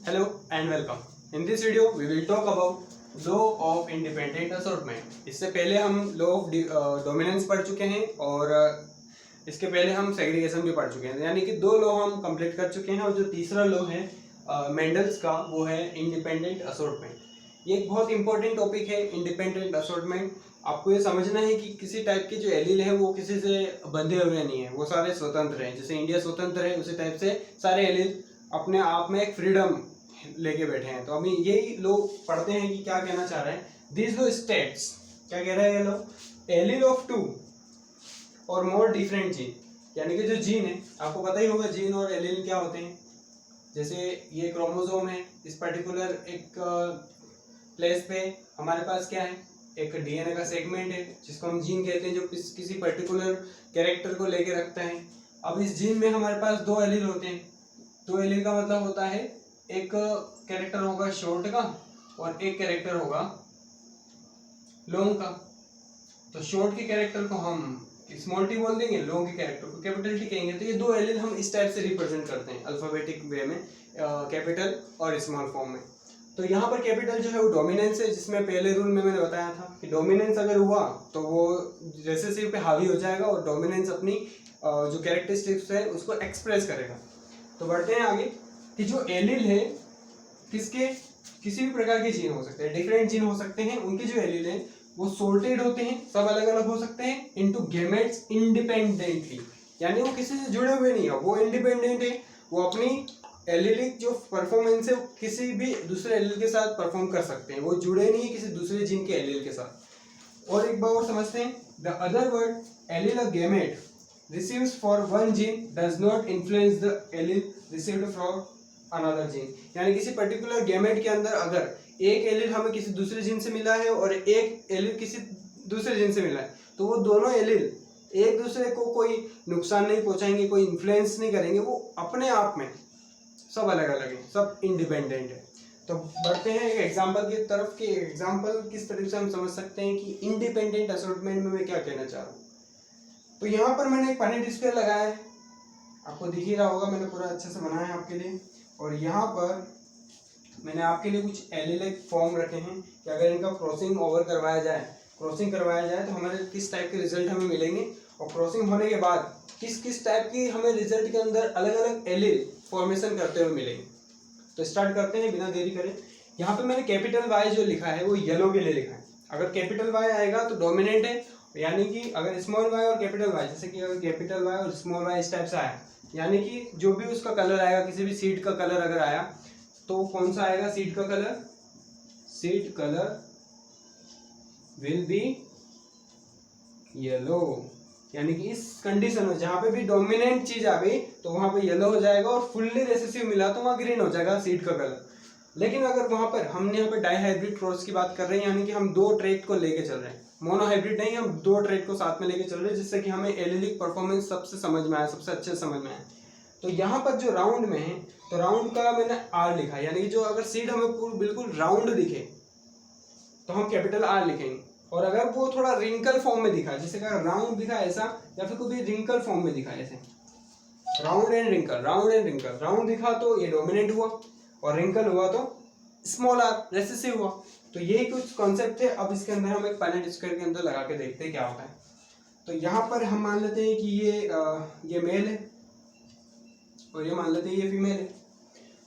Hello and welcome. In this video, we will talk about law of independent assortment. इससे पहले हम law of dominance पढ़ चुके हैं और इसके पहले हम segregation भी पढ़ चुके हैं, यानी कि दो लॉ हम कंप्लीट कर चुके हैं और जो तीसरा लॉ है मेंडल्स का वो है इंडिपेंडेंट असॉर्टमेंट। ये एक बहुत इंपॉर्टेंट टॉपिक है इंडिपेंडेंट असॉर्टमेंट। आपको ये समझना है कि किसी टाइप के जो एलील है वो किसी से बंधे हुए नहीं है, वो सारे स्वतंत्र हैं। जैसे इंडिया स्वतंत्र है उसी टाइप से सारे एलील अपने आप में एक फ्रीडम लेके बैठे हैं। तो अभी यही लोग पढ़ते हैं कि क्या कहना चाह रहे हैं। दिस लो स्टेट्स, क्या कह रहा है ये लो, एलील ऑफ टू और मोर डिफरेंट जीन, यानी कि जो जीन है आपको पता ही होगा जीन और एलील क्या होते हैं। जैसे ये क्रोमोसोम है, इस पर्टिकुलर एक प्लेस पे हमारे पास क्या है, एक डीएनए का सेगमेंट है जिसको हम जीन कहते हैं, जो किसी पर्टिकुलर कैरेक्टर को लेके रखता है। अब इस जीन में हमारे पास दो एलील होते हैं। दो एलील का मतलब होता है एक कैरेक्टर होगा शॉर्ट का और एक कैरेक्टर होगा लॉन्ग का। तो शॉर्ट के कैरेक्टर को हम स्मॉल टी बोल देंगे, लॉन्ग के कैरेक्टर को कैपिटल टी कहेंगे। तो ये दो एलील हम इस टाइप से रिप्रेजेंट करते हैं अल्फाबेटिक वे में, कैपिटल और स्मॉल फॉर्म में। तो यहाँ पर कैपिटल जो है वो डोमिनेंस है, जिसमें पहले रूल में मैंने बताया था कि डोमिनेंस अगर हुआ तो वो रिसेसिव पे हावी हो जाएगा और डोमिनेंस अपनी जो कैरेक्टरिस्टिक्स है उसको एक्सप्रेस करेगा। तो बढ़ते हैं आगे कि जो एलील है किसके, किसी भी प्रकार के जीन हो सकते हैं, डिफरेंट जीन हो सकते हैं। उनके जो एलील है वो सोर्टेड होते हैं, सब अलग अलग हो सकते हैं इनटू गैमेट्स इंडिपेंडेंटली, यानी वो किसी से जुड़े हुए नहीं है, वो इंडिपेंडेंट है। वो अपनी एलीलिक जो परफॉर्मेंस है वो किसी भी दूसरे एलील के साथ परफॉर्म कर सकते हैं, वो जुड़े नहीं है किसी दूसरे जीन के एलील के साथ। और एक बार और समझते हैं, the other word allele a gamete receives for one gene does not influence the allele received from another gene, यानी किसी पर्टिकुलर गैमेट के अंदर अगर एक एलील हमें किसी दूसरे जीन से मिला है और एक एलील किसी दूसरे जीन से मिला है तो वो दोनों एलील एक दूसरे को कोई नुकसान नहीं पहुंचाएंगे, कोई इन्फ्लुएंस नहीं करेंगे, वो अपने आप में सब अलग अलग है, सब इंडिपेंडेंट है। तो बढ़ते हैं एक एग्जाम्पल की तरफ कि एग्जाम्पल किस तरह से हम समझ सकते हैं कि इंडिपेंडेंट असॉर्टमेंट में मैं क्या कहना चाह रहा हूँ। तो यहाँ पर मैंने एक पनेट स्क्वायर लगाया है, आपको दिख ही रहा होगा, मैंने पूरा अच्छे से बनाया है आपके लिए। और यहाँ पर मैंने आपके लिए कुछ एलीलिक फॉर्म रखे हैं कि अगर इनका क्रॉसिंग ओवर करवाया जाए तो हमारे किस टाइप के रिजल्ट हमें मिलेंगे, और क्रॉसिंग होने के बाद किस किस टाइप की हमें रिजल्ट के अंदर अलग अलग एलील फॉर्मेशन करते हुए मिलेंगे। तो स्टार्ट करते हैं बिना देरी करे। यहाँ पे मैंने कैपिटल वाई जो लिखा है वो येलो के लिए लिखा है। अगर कैपिटल वाई आएगा तो डोमिनेंट है, यानी कि अगर स्मॉल वाई और कैपिटल वाई, जैसे कि अगर कैपिटल वाई और स्मॉल वाई इस टाइप से आया, यानी कि जो भी उसका कलर आएगा, किसी भी सीड का कलर अगर आया तो कौन सा आएगा, सीड का colour, seed colour will be yellow, यानी कि इस कंडीशन में जहां पे भी डोमिनेंट चीज आ गई तो वहां पे येलो हो जाएगा, और फुल्ली रिसेसिव मिला तो वहां ग्रीन हो जाएगा सीड का कलर। लेकिन अगर वहां पर हमने यहाँ पे डाई हाइब्रिड क्रॉस की बात कर रहे हैं, यानी कि हम दो ट्रेट को लेके चल रहे हैं, मोनो हाइब्रिड नहीं, हम दो ट्रेट को साथ में लेके चल रहे हैं, जिससे कि हमें एलीलिक परफॉर्मेंस सबसे समझ में आया, सबसे अच्छे से समझ में आया। तो यहाँ पर जो राउंड में है तो राउंड का मैंने आर लिखा है, यानी कि जो अगर सीड हमें बिल्कुल राउंड दिखे तो हम कैपिटल आर लिखेंगे, और अगर वो थोड़ा रिंकल फॉर्म में दिखा, जैसे अगर राउंड दिखा ऐसा या फिर कोई रिंकल फॉर्म में दिखा ऐसे, round and wrinkle, round and wrinkle, round दिखा तो ये डोमिनेंट हुआ और रिंकल हुआ तो स्मॉल आर रेसेसिव हुआ। तो यही कुछ कॉन्सेप्ट है। अब इसके अंदर हम एक पनेट स्क्वायर के अंदर लगा के देखते हैं क्या होता है। तो यहाँ पर हम मान लेते हैं कि ये मेल है और ये मान लेते हैं ये फीमेल है।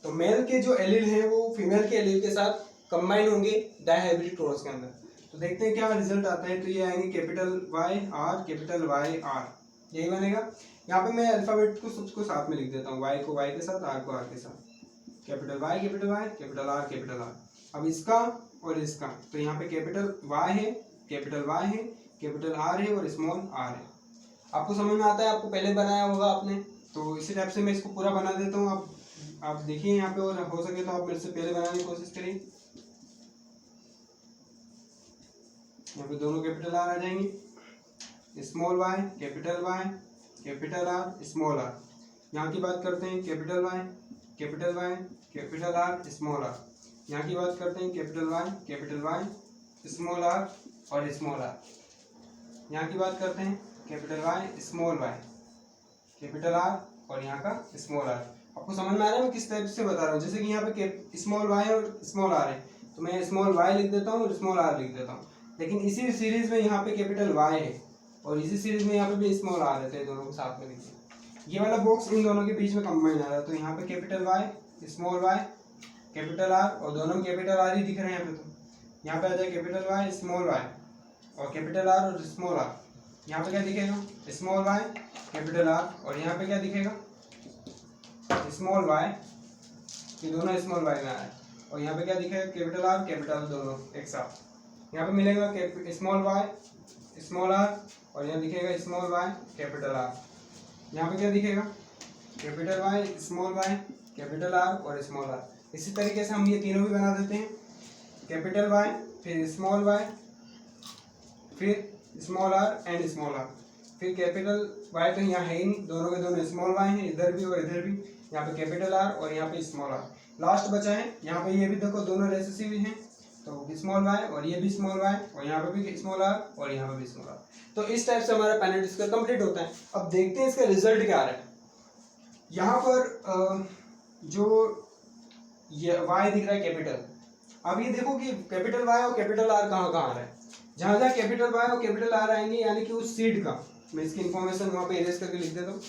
तो मेल के जो एलील हैं वो फीमेल के एलील के साथ कंबाइन होंगे डाई हाइब्रिड क्रॉस के अंदर। तो देखते हैं क्या रिजल्ट आता है। तो ये आएंगे कैपिटल वाई आर, यही बनेगा। यहाँ पे मैं अल्फाबेट को सबको साथ में लिख देता हूँ, वाई को वाई के साथ, आर को आर के साथ, capital Y capital R capital R. अब इसका और इसका, तो यहाँ पे कैपिटल वाई है, कैपिटल वाई है, कैपिटल आर है और स्मॉल आर है। आपको समझ में आता है, आपको पहले बनाया होगा आपने, तो इसी टाइप से मैं इसको पूरा बना देता हूँ। आप देखिए यहाँ पे, और हो सके तो आप मेरे से पहले बनाने की कोशिश करिए। यहाँ पे दोनों कैपिटल आर आ जाएंगे, small Y capital R small R. यहाँ की बात करते हैं capital Y capital R small R. यहाँ की बात करते हैं कैपिटल वाई स्मॉल आर और स्मॉल आर। यहाँ की बात करते हैं capital Y small Y capital R और यहाँ का स्मॉल आर। आपको समझ में आ रहा है मैं किस टाइप से बता रहा हूँ। जैसे कि यहाँ पे स्मॉल वाई और स्मॉल आर है, तो मैं स्मॉल वाई लिख देता हूँ और स्मॉल आर लिख देता हूँ। लेकिन इसी सीरीज में यहाँ पे कैपिटल वाई है और इसी सीरीज में यहाँ पे भी स्मॉल आर है, तो ये दोनों को साथ में लिखिए। ये वाला बॉक्स इन दोनों के बीच में कंबाइन आ रहा है, तो यहाँ पे capital Y small Y capital R, और दोनों में कैपिटल आर ही दिख रहे हैं यहाँ पे। तो यहाँ पे आ जाए कैपिटल वाई स्मॉल वाई और कैपिटल आर और स्मॉल आर। यहाँ पे क्या दिखेगा स्मॉल वाई कैपिटल आर, और यहाँ पे क्या दिखेगा स्मॉल वाई, ये दोनों स्मॉल वाई में आ रहा है, और यहाँ पे क्या दिखेगा कैपिटल आर कैपिटल आर दोनों एक साथ। यहाँ पे मिलेगा स्मॉल वाई स्मॉल आर, और यहाँ दिखेगा स्मॉल वाई कैपिटल आर। यहाँ पे क्या दिखेगा capital Y small Y capital R और स्मॉल आर। इसी तरीके से हम ये तीनों भी बना देते हैं, कैपिटल वाई फिर स्मॉल वाई फिर small R and small R, फिर कैपिटल वाई तो यहाँ है ही नहीं, दोनों के दोनों स्मॉल वाई हैं, इधर भी और इधर भी। यहाँ पे कैपिटल आर और यहाँ पे स्मॉल आर। लास्ट बचा है यहाँ पे, ये भी देखो दोनों रेसेसिव हैं, तो स्मॉल वाई और ये भी स्मॉल वाई, और यहाँ पे भी स्मॉल आर और यहाँ पे भी स्मॉल आर। तो इस टाइप से हमारा पैनल डिस्कर कंप्लीट होता है। अब देखते हैं इसका रिजल्ट क्या आ रहा है। यहाँ पर जो ये वाई दिख रहा है कैपिटल, अब ये देखो कि कैपिटल वाई और कैपिटल आर कहाँ कहाँ आ रहा है। जहाँ जहाँ कैपिटल वाई और कैपिटल आर आएंगे यानी कि उस सीड का, मैं इसकी इंफॉर्मेशन वहाँ पे इरेज करके लिख देता हूँ।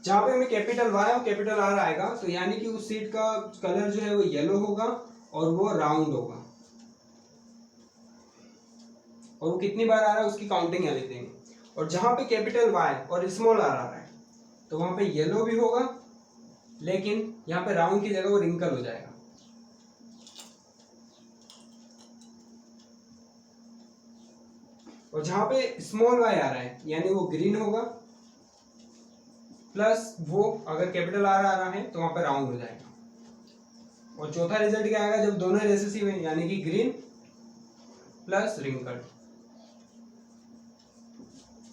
जहाँ पे हमें कैपिटल वाई और कैपिटल आर आएगा तो यानी कि उस सीड का कलर जो है वो येलो होगा और वो राउंड होगा, और वो कितनी बार आ रहा है उसकी काउंटिंग यहाँ लिख देंगे। और जहाँ पे कैपिटल वाई और स्मॉल आर आ रहा है तो वहाँ पे येलो भी होगा, लेकिन यहाँ पे राउंड की जगह वो रिंकल हो जाएगा। और जहाँ पे स्मॉल वाई आ रहा है यानी वो ग्रीन होगा, प्लस वो अगर कैपिटल आर आ रहा है तो वहां पर राउंड हो जाएगा। और चौथा रिजल्ट क्या आएगा जब दोनों रेसेसिव है, यानी कि ग्रीन प्लस रिंकल्ड।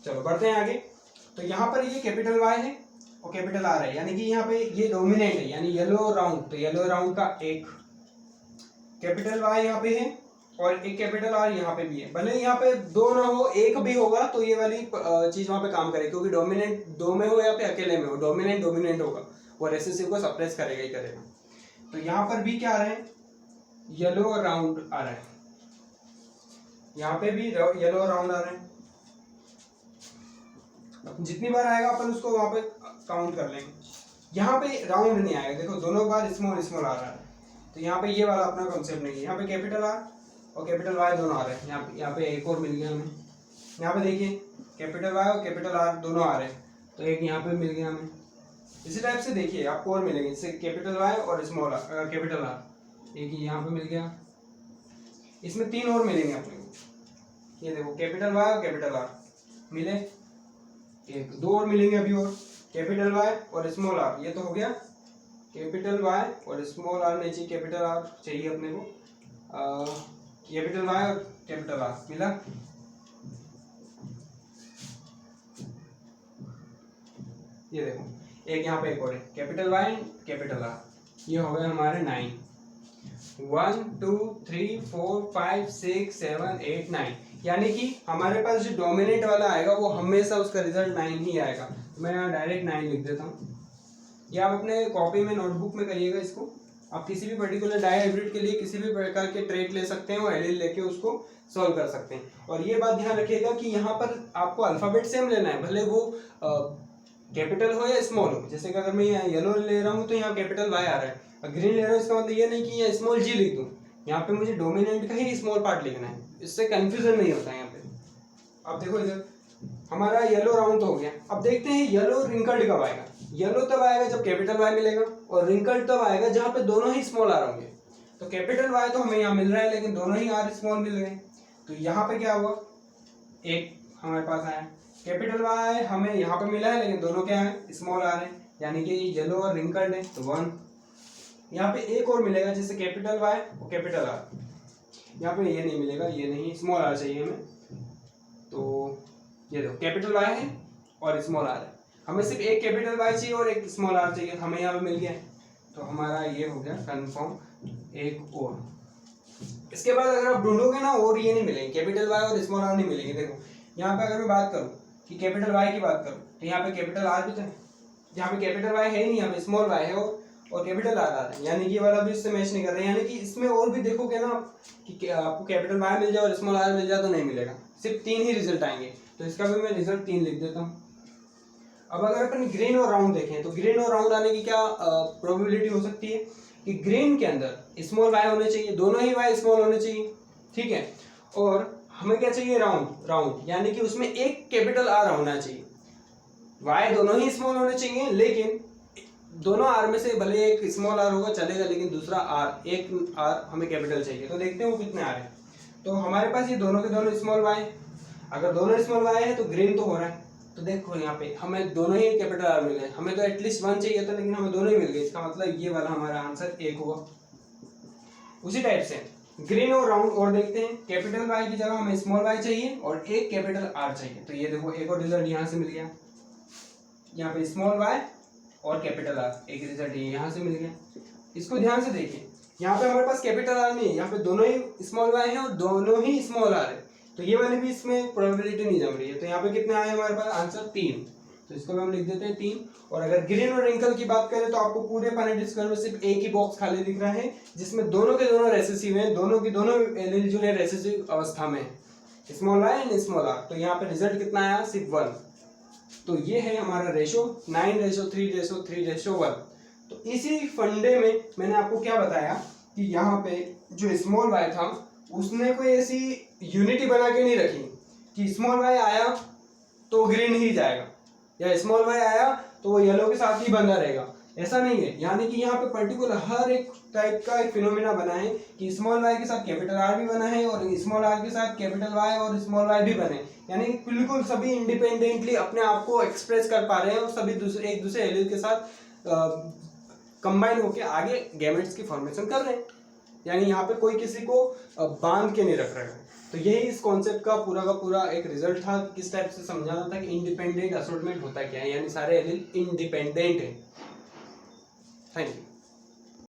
चलो बढ़ते हैं आगे। तो यहाँ पर ये कैपिटल वाई है और कैपिटल आर है, यानी कि यहाँ पे ये डोमिनेंट है, यानी येलो राउंड, तो येलो राउंड का एक कैपिटल वाई यहाँ पे है और एक कैपिटल आर यहाँ पे भी है। भले यहाँ पे दो ना हो, एक भी होगा तो ये वाली चीज वहां पे काम करेगी, क्योंकि डोमिनेंट दो में हो या फिर अकेले में हो, डोमिनेंट डोमिनेंट होगा, वो रेसेसिव को सप्रेस करेगा ही करेगा। तो यहाँ पर भी क्या आ रहा है येलो और राउंड आ रहा है, यहाँ पे भी येलो और राउंड आ रहा है। जितनी बार आएगा अपन उसको वहां पे काउंट कर लेंगे। यहाँ पे राउंड नहीं आएगा, देखो दोनों बार स्मॉल स्मॉल आ रहा है, तो यहाँ पे ये वाला अपना कॉन्सेप्ट नहीं है। यहाँ पे कैपिटल आर और कैपिटल वाई दोनों आ रहे हैं। यहाँ पे एक और मिल गया हमें, यहाँ पे देखिए कैपिटल वाई और कैपिटल आर दोनों आ रहे हैं, तो एक यहाँ पे मिल गया हमें। इसी टाइप से देखिए आपको और मिलेंगे, जैसे कैपिटल वाई और स्मॉल कैपिटल आर, एक यहाँ पे मिल गया, इसमें तीन और मिलेंगे अपने को। ये देखो कैपिटल वाई और कैपिटल आर मिले, एक दो और मिलेंगे अभी, और कैपिटल वाई और स्मॉल आर, ये तो हो गया कैपिटल वाई और स्मॉल आर नहीं चाहिए, कैपिटल आर चाहिए अपने को। कैपिटल वाई और कैपिटल आर मिला। ये देखो एक यहाँ पे एक और है कैपिटल वाई कैपिटल आर, ये हो गए हमारे 9, 1 2 3 4 5 6 7 8 9, यानी कि हमारे पास जो डोमिनेंट वाला आएगा वो हमेशा उसका रिजल्ट 9 ही आएगा। तो मैं यहाँ डायरेक्ट 9 लिख देता हूँ। ये आप अपने कॉपी में नोटबुक में करिएगा इसको। आप किसी भी पर्टिकुलर डायहाइब्रिड के लिए किसी भी प्रकार के ट्रेट ले सकते हैं और एलील लेके उसको सॉल्व कर सकते हैं। और ये बात ध्यान रखिएगा कि यहाँ पर आपको अल्फाबेट सेम लेना है, भले वो कैपिटल हो या स्मॉल हो। जैसे कि अगर मैं यहाँ येलो ले रहा हूँ तो यहाँ कैपिटल वाई आ रहा है, ग्रीन ले रहा हूँ इसका मतलब ये नहीं कि यहाँ स्मॉल जी लिख दूँ, यहाँ पे मुझे डोमिनेंट का ही स्मॉल पार्ट लिखना है, इससे कंफ्यूजन नहीं होता है यहाँ पे। अब देखो इधर हमारा येलो राउंड तो हो गया। अब देखते हैं येलो रिंकल्ड कब आएगा। येलो तब आएगा जब कैपिटल वाई मिलेगा, और रिंकल्ड तब आएगा जहाँ पे दोनों ही स्मॉल आर होंगे। तो कैपिटल वाई तो हमें यहाँ मिल रहा है, लेकिन दोनों ही आर स्मॉल मिल गए, तो यहाँ पे क्या हुआ एक हमारे पास आया। कैपिटल वाई हमें यहाँ पे मिला है, लेकिन दोनों क्या है स्मॉल आर है, यानी कि येलो और रिंकल्ड है, तो 1। यहाँ पे एक और मिलेगा जैसे कैपिटल वाई और कैपिटल आर, यहाँ पे ये नहीं मिलेगा, ये नहीं, स्मॉल आर चाहिए हमें। तो ये देखो कैपिटल वाई है और स्मॉल आर है, हमें सिर्फ एक कैपिटल वाई चाहिए और एक स्मॉल आर चाहिए, हमें यहाँ पे मिल गया है, तो हमारा ये हो गया कंफर्म एक और। इसके बाद अगर आप ढूंढोगे ना और ये नहीं मिलेंगे, कैपिटल वाई और स्मॉल आर नहीं मिलेंगे। देखो यहाँ पे अगर मैं बात करूँ कि कैपिटल वाई की बात करूँ तो यहाँ पे कैपिटल आर भी तो है, यहाँ पे कैपिटल वाई है ही नहीं, यहाँ पे स्मॉल वाई है और कैपिटल आर आ रहा है, यानी कि ये वाला भी इससे मैच नहीं कर रहा है। यानी कि इसमें और भी देखोगे ना कि आपको कैपिटल वाई मिल जाए और स्मॉल आर मिल जाए तो नहीं मिलेगा, सिर्फ 3 ही रिजल्ट आएंगे। तो इसका भी मैं रिजल्ट 3 लिख देता हूँ। अब अगर अपन ग्रीन और राउंड देखें तो ग्रीन और राउंड आने की क्या प्रोबेबिलिटी हो सकती है कि ग्रीन के अंदर स्मॉल वाई होने चाहिए, दोनों ही वाई स्मॉल होने चाहिए, ठीक है। और हमें क्या चाहिए, राउंड, राउंड यानी कि उसमें एक कैपिटल आर होना चाहिए। वाई दोनों ही स्मॉल होने चाहिए, लेकिन दोनों आर में से भले एक स्मॉल आर होगा चलेगा, लेकिन दूसरा आर, एक आर हमें कैपिटल चाहिए। तो देखते हैं वो कितने आर है। तो हमारे पास ये दोनों के दोनों स्मॉल वाई, अगर दोनों स्मॉल वाई है तो ग्रीन तो हो रहा है। तो देखो यहाँ पे हमें दोनों ही कैपिटल आर मिल गए, हमें तो एटलीस्ट 1 चाहिए था लेकिन हमें दोनों ही मिल गए, इसका मतलब ये वाला हमारा आंसर 1 हुआ। उसी टाइप से ग्रीन और राउंड और देखते हैं, कैपिटल वाई की जगह हमें स्मॉल वाई चाहिए और एक कैपिटल आर चाहिए। तो ये देखो एक और रिजल्ट यहाँ से मिल गया, यहाँ पे स्मॉल वाई और कैपिटल आर, एक रिजल्ट ये यहाँ से मिल गया। इसको ध्यान से देखिए, यहाँ पे हमारे पास कैपिटल आर नहीं है, यहाँ पे दोनों ही स्मॉल वाई है और दोनों ही स्मॉल आर है, तो ये वाले भी इसमें प्रोबेबिलिटी नहीं जम रही है। तो यहाँ पे कितने आए हमारे पास, आंसर 3। तो इसको भी हम लिख देते हैं 3। और अगर ग्रीन और रिंकल की बात करें तो आपको पूरे पैनेट स्क्वायर में सिर्फ एक ही बॉक्स खाली दिख रहा है जिसमें दोनों के दोनों रेसेसिव हैं, दोनों की दोनों एलील जो है रेसेसिव अवस्था में है, small I and small R. तो यहाँ पे रिजल्ट कितना आया, सिर्फ 1। तो ये है हमारा रेशो 9:3:3:1। तो इसी फंडे में मैंने आपको क्या बताया कि यहाँ पे जो स्मॉल वाई था उसने कोई ऐसी यूनिटी बना के नहीं रखी कि स्मॉल वाई आया तो ग्रीन ही जाएगा या स्मॉल वाई आया तो वो येलो के साथ ही बंधा रहेगा, ऐसा नहीं है। यानी कि यहाँ पे पर्टिकुलर हर एक टाइप का एक फिनोमेना बना है कि स्मॉल वाई के साथ कैपिटल आर भी बना है और स्मॉल आर के साथ कैपिटल वाई और स्मॉल वाई भी बने, यानी कि बिल्कुल सभी इंडिपेंडेंटली अपने आप को एक्सप्रेस कर पा रहे हैं और सभी एक दूसरे एलील के साथ कंबाइन होकर आगे गैमेट्स की फॉर्मेशन कर रहे हैं। यानी यहाँ पे कोई किसी को बांध के नहीं रख रहा है। तो यही इस कॉन्सेप्ट का पूरा एक रिजल्ट था, किस टाइप से समझाना था कि इंडिपेंडेंट असॉर्टमेंट होता क्या है, यानी सारे एलील इंडिपेंडेंट है। Thank you.